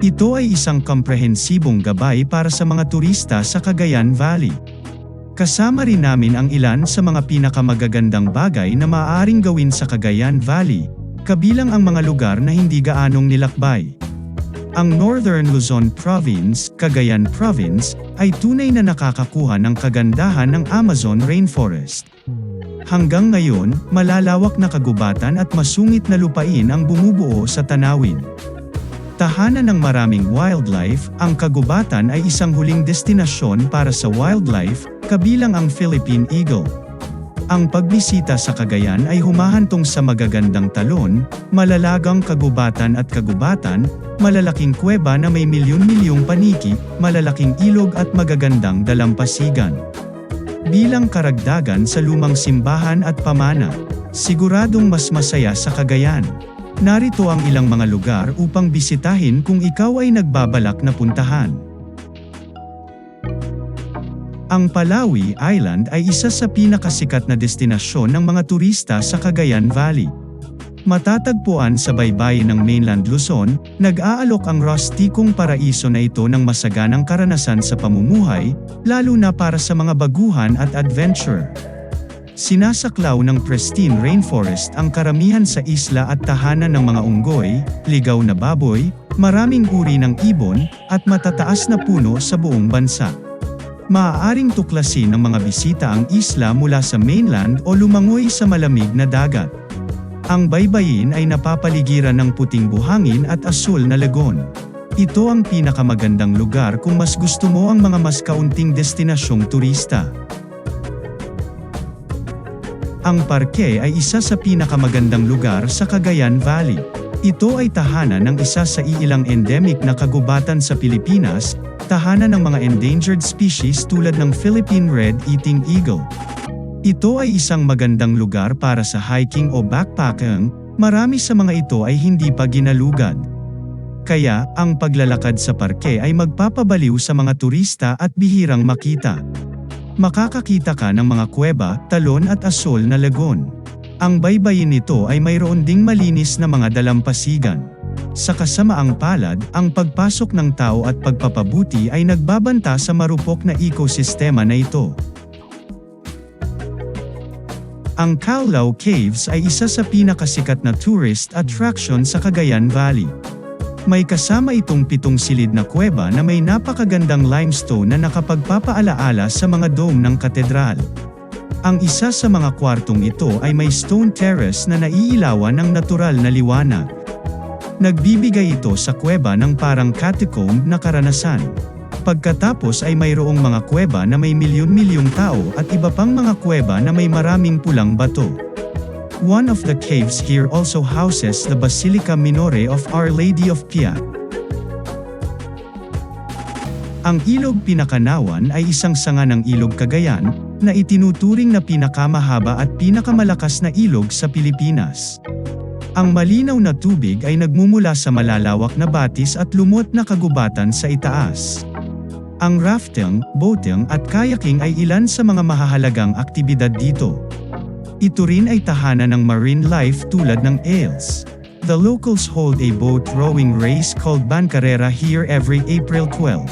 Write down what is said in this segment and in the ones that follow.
Ito ay isang komprehensibong gabay para sa mga turista sa Cagayan Valley. Kasama rin namin ang ilan sa mga pinakamagagandang bagay na maaaring gawin sa Cagayan Valley, kabilang ang mga lugar na hindi gaanong nilakbay. Ang Northern Luzon Province, Cagayan Province, ay tunay na nakakakuha ng kagandahan ng Amazon Rainforest. Hanggang ngayon, malalawak na kagubatan at masungit na lupain ang bumubuo sa tanawin. Tahanan ng maraming wildlife, ang kagubatan ay isang huling destinasyon para sa wildlife, kabilang ang Philippine Eagle. Ang pagbisita sa Cagayan ay humahantong sa magagandang talon, malalagang kagubatan at kagubatan, malalaking kuweba na may milyon-milyong paniki, malalaking ilog at magagandang dalampasigan. Bilang karagdagan sa lumang simbahan at pamana, siguradong mas masaya sa Cagayan. Narito ang ilang mga lugar upang bisitahin kung ikaw ay nagbabalak na puntahan. Ang Palawi Island ay isa sa pinakasikat na destinasyon ng mga turista sa Cagayan Valley. Matatagpuan sa baybayin ng mainland Luzon, nag-aalok ang rustikong paraiso na ito ng masaganang karanasan sa pamumuhay, lalo na para sa mga baguhan at adventurer. Sinasaklaw ng pristine rainforest ang karamihan sa isla at tahanan ng mga unggoy, ligaw na baboy, maraming uri ng ibon, at matataas na puno sa buong bansa. Maaaring tuklasin ng mga bisita ang isla mula sa mainland o lumangoy sa malamig na dagat. Ang baybayin ay napapaligiran ng puting buhangin at asul na lagon. Ito ang pinakamagandang lugar kung mas gusto mo ang mga mas kaunting destinasyong turista. Ang parke ay isa sa pinakamagandang lugar sa Cagayan Valley. Ito ay tahanan ng isa sa iilang endemic na kagubatan sa Pilipinas, tahanan ng mga endangered species tulad ng Philippine Red-Eating Eagle. Ito ay isang magandang lugar para sa hiking o backpacking, marami sa mga ito ay hindi pa ginalugad. Kaya, ang paglalakad sa parke ay magpapabaliw sa mga turista at bihirang makita. Makakakita ka ng mga kuweba, talon at asul na lagon. Ang baybayin nito ay mayroon ding malinis na mga dalampasigan. Sa kasamaang palad, ang pagpasok ng tao at pagpapabuti ay nagbabanta sa marupok na ekosistema na ito. Ang Callao Caves ay isa sa pinakasikat na tourist attraction sa Cagayan Valley. May kasama itong 7 silid na kuweba na may napakagandang limestone na nakapagpapaalaala sa mga dome ng katedral. Ang isa sa mga kwartong ito ay may stone terrace na naiilawan ng natural na liwanag. Nagbibigay ito sa kuweba ng parang catacomb na karanasan. Pagkatapos ay mayroong mga kuweba na may milyon-milyong tao at iba pang mga kuweba na may maraming pulang bato. One of the caves here also houses the Basilica Minore of Our Lady of Piat. Ang Ilog Pinakanawan ay isang sanga ng Ilog Cagayan, na itinuturing na pinakamahaba at pinakamalakas na ilog sa Pilipinas. Ang malinaw na tubig ay nagmumula sa malalawak na batis at lumot na kagubatan sa itaas. Ang rafting, boating at kayaking ay ilan sa mga mahahalagang aktibidad dito. Ito rin ay tahanan ng marine life tulad ng eels. The locals hold a boat rowing race called Bancarrera here every April 12.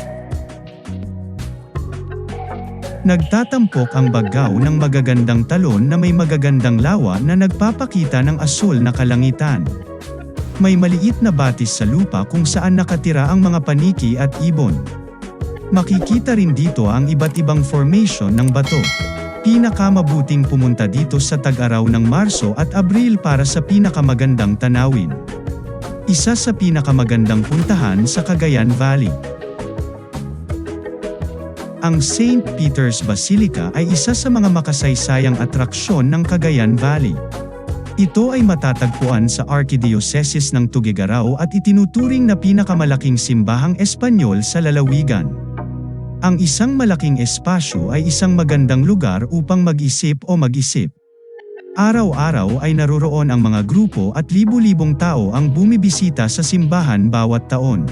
Nagtatampok ang Bagao ng magagandang talon na may magagandang lawa na nagpapakita ng asul na kalangitan. May maliit na batis sa lupa kung saan nakatira ang mga paniki at ibon. Makikita rin dito ang iba't ibang formation ng bato. Pinakamabuting pumunta dito sa tag-araw ng Marso at Abril para sa pinakamagandang tanawin. Isa sa pinakamagandang puntahan sa Cagayan Valley. Ang St. Peter's Basilica ay isa sa mga makasaysayang atraksyon ng Cagayan Valley. Ito ay matatagpuan sa Archdiocese ng Tuguegarao at itinuturing na pinakamalaking simbahang Espanyol sa lalawigan. Ang isang malaking espasyo ay isang magandang lugar upang mag-isip o mag-isip. Araw-araw ay naroroon ang mga grupo at libu-libong tao ang bumibisita sa simbahan bawat taon.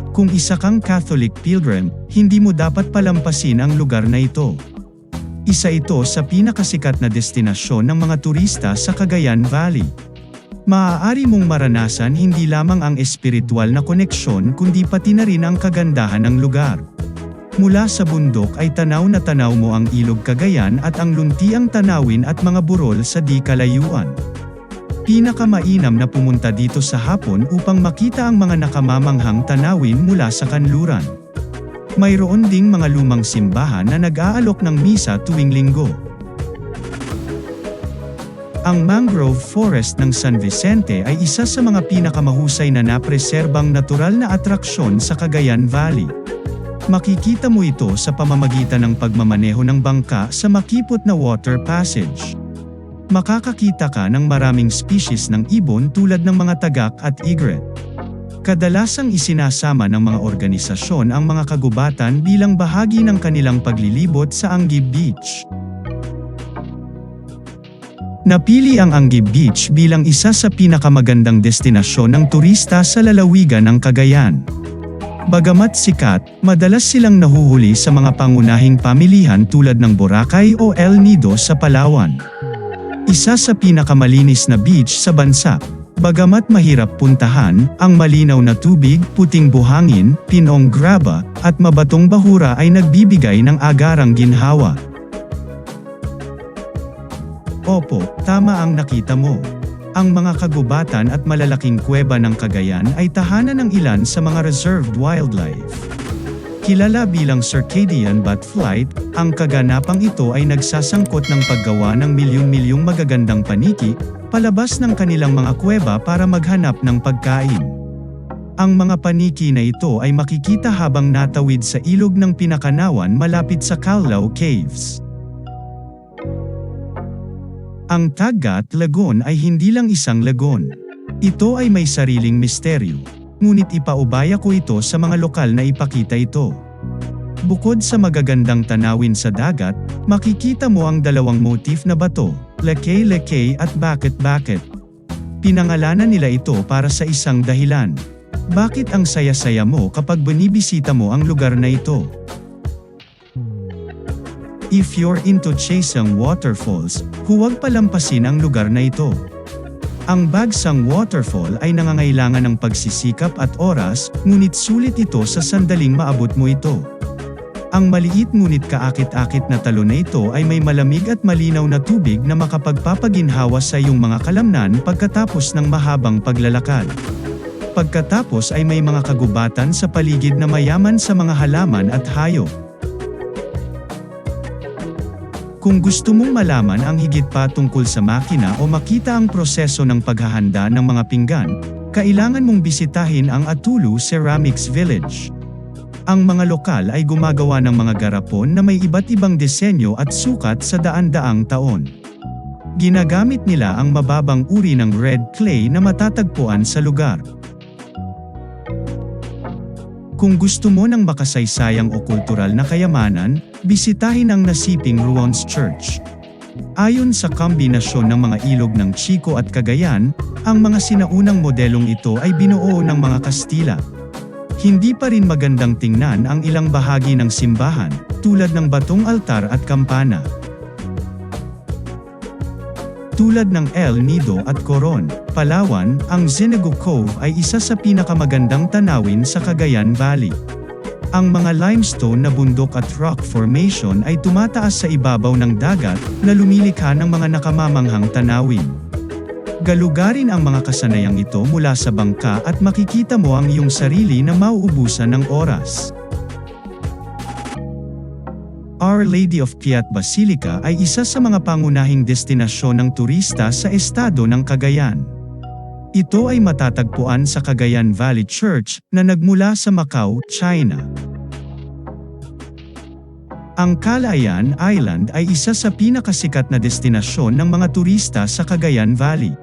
Kung isa kang Catholic pilgrim, hindi mo dapat palampasin ang lugar na ito. Isa ito sa pinakasikat na destinasyon ng mga turista sa Cagayan Valley. Maaari mong maranasan hindi lamang ang espiritual na koneksyon kundi pati na rin ang kagandahan ng lugar. Mula sa bundok ay tanaw na tanaw mo ang ilog Cagayan at ang luntiang tanawin at mga burol sa di kalayuan. Pinakamainam na pumunta dito sa hapon upang makita ang mga nakamamanghang tanawin mula sa kanluran. Mayroon ding mga lumang simbahan na nag-aalok ng misa tuwing linggo. Ang mangrove forest ng San Vicente ay isa sa mga pinakamahusay na napreserbang natural na atraksyon sa Cagayan Valley. Makikita mo ito sa pamamagitan ng pagmamaneho ng bangka sa makipot na water passage. Makakakita ka ng maraming species ng ibon tulad ng mga tagak at egret. Kadalasang isinasama ng mga organisasyon ang mga kagubatan bilang bahagi ng kanilang paglilibot sa Anguib Beach. Napili ang Anguib Beach bilang isa sa pinakamagandang destinasyon ng turista sa lalawigan ng Cagayan. Bagamat sikat, madalas silang nahuhuli sa mga pangunahing pamilihan tulad ng Boracay o El Nido sa Palawan. Isa sa pinakamalinis na beach sa bansa. Bagamat mahirap puntahan, ang malinaw na tubig, puting buhangin, pinong graba, at mabatong bahura ay nagbibigay ng agarang ginhawa. Opo, tama ang nakita mo. Ang mga kagubatan at malalaking kuweba ng Cagayan ay tahanan ng ilan sa mga reserved wildlife. Kilala bilang circadian bat flight, ang kaganapang ito ay nagsasangkot ng paggawa ng milyon-milyong magagandang paniki, palabas ng kanilang mga kuweba para maghanap ng pagkain. Ang mga paniki na ito ay makikita habang natawid sa ilog ng Pinakanawan malapit sa Callao Caves. Ang Tagat Lagoon ay hindi lang isang lagoon. Ito ay may sariling misteryo. Ngunit ipaubaya ko ito sa mga lokal na ipakita ito. Bukod sa magagandang tanawin sa dagat, makikita mo ang dalawang motif na bato, Lakay-Lakay at Bakit-Bakit. Pinangalanan nila ito para sa isang dahilan. Bakit ang saya-saya mo kapag binibisita mo ang lugar na ito? If you're into chasing waterfalls, huwag palampasin ang lugar na ito. Ang Bagsang Waterfall ay nangangailangan ng pagsisikap at oras, ngunit sulit ito sa sandaling maabot mo ito. Ang maliit ngunit kaakit-akit na talo na ito ay may malamig at malinaw na tubig na makapagpapaginhawa sa iyong mga kalamnan pagkatapos ng mahabang paglalakad. Pagkatapos ay may mga kagubatan sa paligid na mayaman sa mga halaman at hayop. Kung gusto mong malaman ang higit pa tungkol sa makina o makita ang proseso ng paghahanda ng mga pinggan, kailangan mong bisitahin ang Atulu Ceramics Village. Ang mga lokal ay gumagawa ng mga garapon na may iba't ibang disenyo at sukat sa daan-daang taon. Ginagamit nila ang mababang uri ng red clay na matatagpuan sa lugar. Kung gusto mo ng makasaysayang o kultural na kayamanan, bisitahin ang nasiping Ruans Church. Ayon sa kombinasyon ng mga ilog ng Chico at Cagayan, ang mga sinaunang modelong ito ay binuo ng mga Kastila. Hindi pa rin magandang tingnan ang ilang bahagi ng simbahan, tulad ng batong altar at kampana. Tulad ng El Nido at Coron, Palawan, ang Zinago Cove ay isa sa pinakamagandang tanawin sa Cagayan Valley. Ang mga limestone na bundok at rock formation ay tumataas sa ibabaw ng dagat, na lumilikha ng mga nakamamanghang tanawin. Galugarin ang mga kasanayang ito mula sa bangka at makikita mo ang iyong sarili na mauubusan ng oras. Our Lady of Piat Basilica ay isa sa mga pangunahing destinasyon ng turista sa estado ng Cagayan. Ito ay matatagpuan sa Cagayan Valley Church, na nagmula sa Macau, China. Ang Calayan Island ay isa sa pinakasikat na destinasyon ng mga turista sa Cagayan Valley.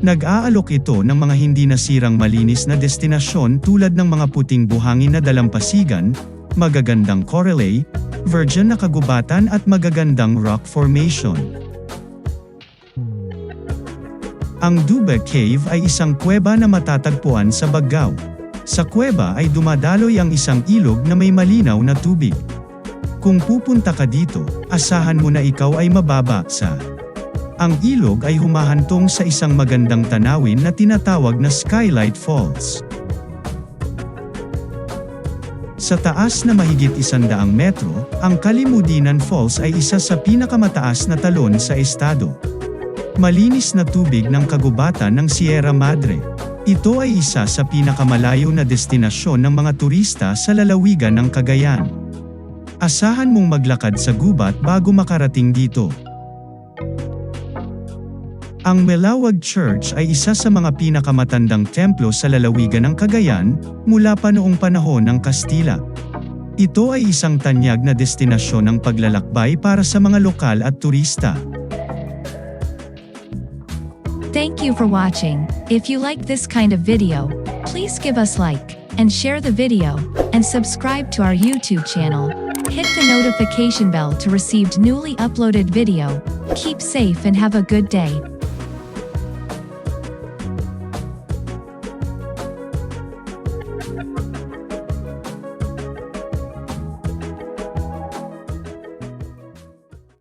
Nag-aalok ito ng mga hindi nasirang malinis na destinasyon tulad ng mga puting buhangin na dalampasigan, magagandang corallay, virgin na kagubatan at magagandang rock formation. Ang Duba Cave ay isang kuweba na matatagpuan sa Baggao. Sa kuweba ay dumadaloy ang isang ilog na may malinaw na tubig. Kung pupunta ka dito, asahan mo na ikaw ay mababa sa Ang ilog ay humahantong sa isang magandang tanawin na tinatawag na Skylight Falls. Sa taas na mahigit 100 metro, ang Kalimudinan Falls ay isa sa pinakamataas na talon sa estado. Malinis na tubig ng kagubatan ng Sierra Madre. Ito ay isa sa pinakamalayo na destinasyon ng mga turista sa lalawigan ng Cagayan. Asahan mong maglakad sa gubat bago makarating dito. Ang Melawag Church ay isa sa mga pinakamatandang templo sa lalawigan ng Cagayan, mula pa noong panahon ng Kastila. Ito ay isang tanyag na destinasyon ng paglalakbay para sa mga lokal at turista. Thank you for watching. If you like this kind of video, please give us like, and share the video, and subscribe to our YouTube channel. Hit the notification bell to receive newly uploaded video. Keep safe and have a good day.